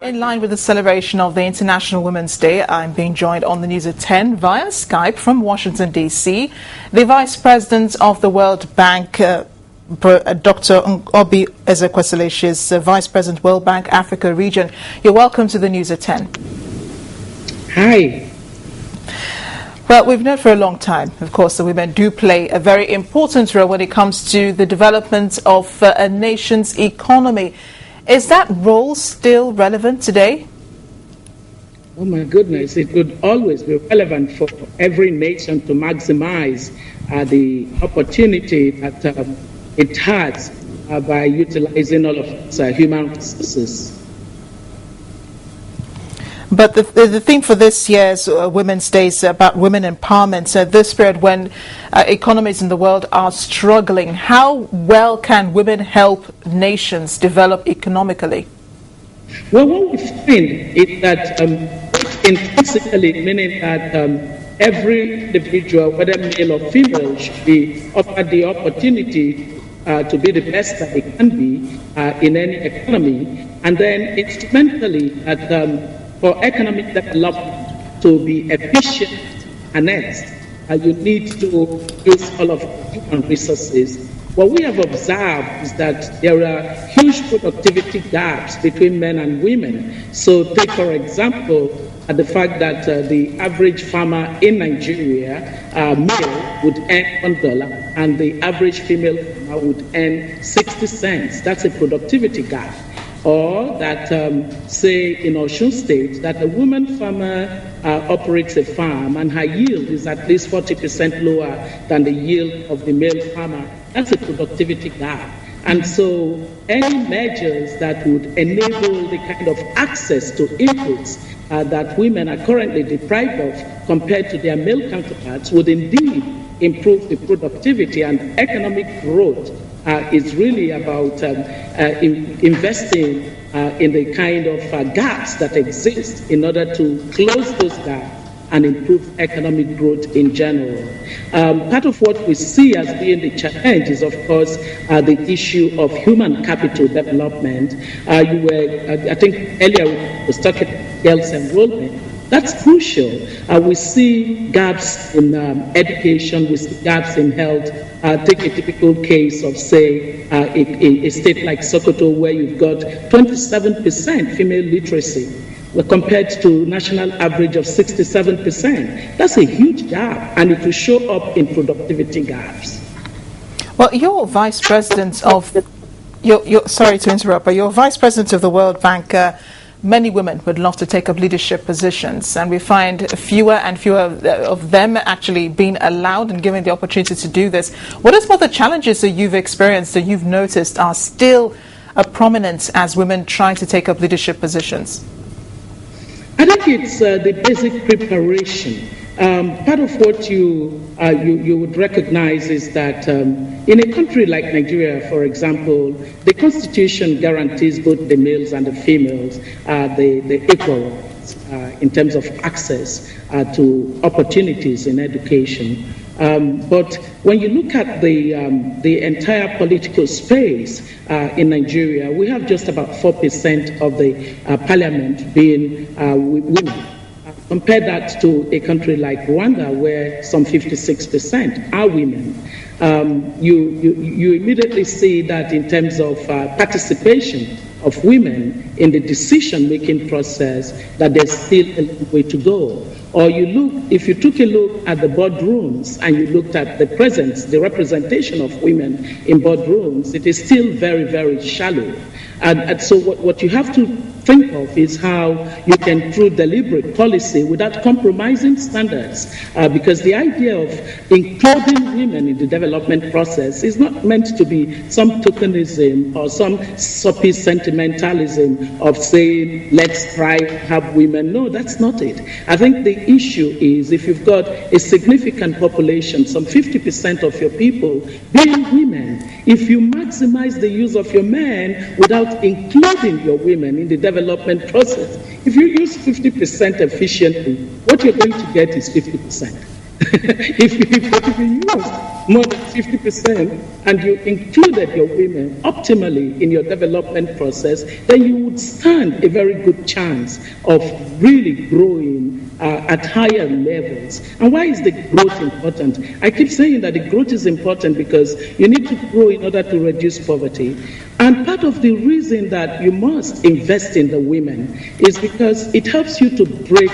In line with the celebration of the International Women's Day, I'm being joined on the news at 10 via Skype from Washington, D.C. The Vice President of the World Bank, Dr. Obi Ezekwesili. She's Vice President, World Bank Africa Region. You're welcome to the news at 10. Hi. Well, we've known for a long time, of course, that women do play a very important role when it comes to the development of a nation's economy. Is that role still relevant today? Oh my goodness, it would always be relevant for every nation to maximize the opportunity that it has by utilizing all of its human resources. But the theme for this year's Women's Day is about women empowerment. So this period when economies in the world are struggling, how well can women help nations develop economically? Well, what we find is that intrinsically, meaning that every individual, whether male or female, should be offered the opportunity to be the best that they can be in any economy, and then instrumentally that for economic development to be efficient and next, you need to use all of human resources. What we have observed is that there are huge productivity gaps between men and women. So take, for example, the fact that the average farmer in Nigeria, male, would earn $1, and the average female farmer would earn 60 cents. That's a productivity gap. Or that, say, in Osun State, that a woman farmer operates a farm and her yield is at least 40% lower than the yield of the male farmer. That's a productivity gap. And so any measures that would enable the kind of access to inputs that women are currently deprived of compared to their male counterparts would indeed improve the productivity and economic growth. Is really about investing in the kind of gaps that exist in order to close those gaps and improve economic growth in general. Part of what we see as being the challenge is, of course, the issue of human capital development. I think earlier we was talking about girls' enrollment. That's crucial. We see gaps in education, we see gaps in health. Take a typical case of, say, a state like Sokoto, where you've got 27% female literacy, compared to national average of 67%. That's a huge gap, and it will show up in productivity gaps. Well, you're vice president of, sorry to interrupt, but you're vice president of the World Bank. Many women would love to take up leadership positions, and we find fewer and fewer of them actually being allowed and given the opportunity to do this. What are some of the challenges that you've experienced, that you've noticed are still prominent as women try to take up leadership positions? I think it's the basic preparation. Part of what you would recognize is that in a country like Nigeria, for example, the Constitution guarantees both the males and the females the equal rights in terms of access to opportunities in education. But when you look at the entire political space in Nigeria, we have just about 4% of the parliament being women. Compare that to a country like Rwanda, where some 56% are women. You immediately see that in terms of participation of women in the decision-making process, that there's still a long way to go. Or if you took a look at the boardrooms and you looked at the presence, the representation of women in boardrooms, it is still very, very shallow. And so what you have to think of is how you can, through deliberate policy, without compromising standards, because the idea of including women in the development process is not meant to be some tokenism or some soppy sentimentalism of saying, let's try to have women. No, that's not it. I think the issue is, if you've got a significant population, some 50% of your people being women, if you maximize the use of your men without including your women in the development process, if you use 50% efficiently, what you're going to get is 50%. if you use more than 50% and you included your women optimally in your development process, then you would stand a very good chance of really growing at higher levels. And why is the growth important? I keep saying that the growth is important because you need to grow in order to reduce poverty. And part of the reason that you must invest in the women is because it helps you to break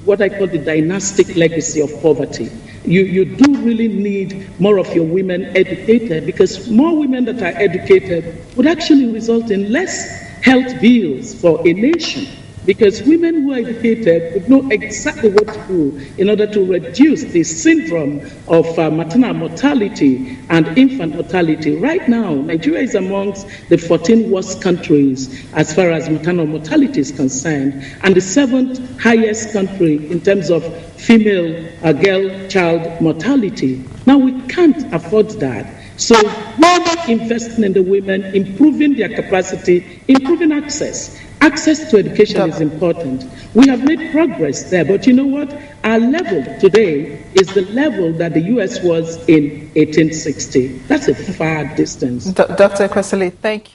what I call the dynastic legacy of poverty. You do really need more of your women educated, because more women that are educated would actually result in less health bills for a nation. Because women who are educated would know exactly what to do in order to reduce the syndrome of maternal mortality and infant mortality. Right now, Nigeria is amongst the 14 worst countries as far as maternal mortality is concerned, and the 7th highest country in terms of female girl-child mortality. Now, we can't afford that. So, we're investing in the women, improving their capacity, improving access. Access to education is important. We have made progress there, but you know what? Our level today is the level that the U.S. was in 1860. That's a far distance. Dr. Ezekwesili, thank you.